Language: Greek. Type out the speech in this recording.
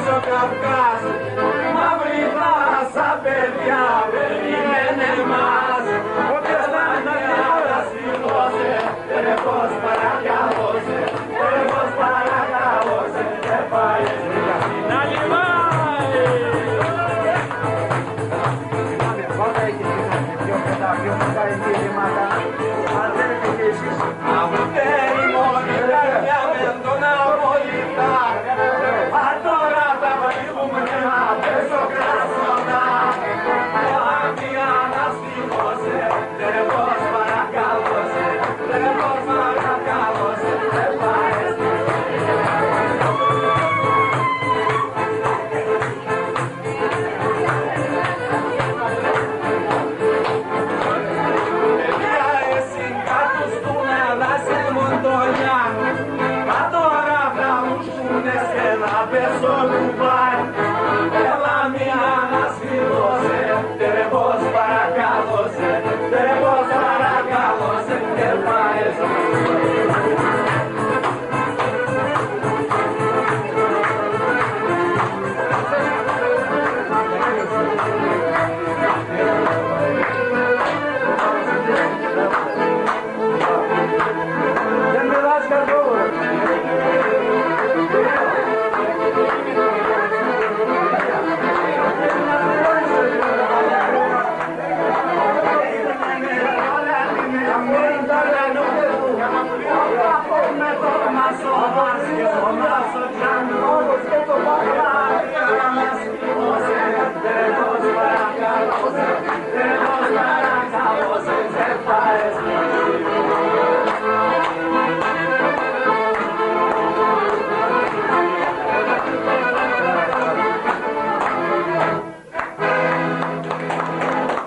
στο Καυκάς, μαύρη θάλασσα παιδιά, περιμένε μας. Όποιος θα είναι αγαστηλώσε, τρέχος παρακαλώσε, τρέχος παρακαλώσε, δεν πάει να λιμάει. Πάντα έχεις πιο μετά, πιο μετά εγχείρηματα, αν θέλετε κι εσείς. Αμφέρει μόνη καρδιά με τον απολυτά, αν τώρα θα βαλίγουμε να πέσω κρασνοτά. Μη αναστημώσε, τρέχος παρακαλώσε, τρέχος παρακαλώσε, δεν πάει. Μα τώρα θα μου σούνε σε ένα πέσο κουμπάρι.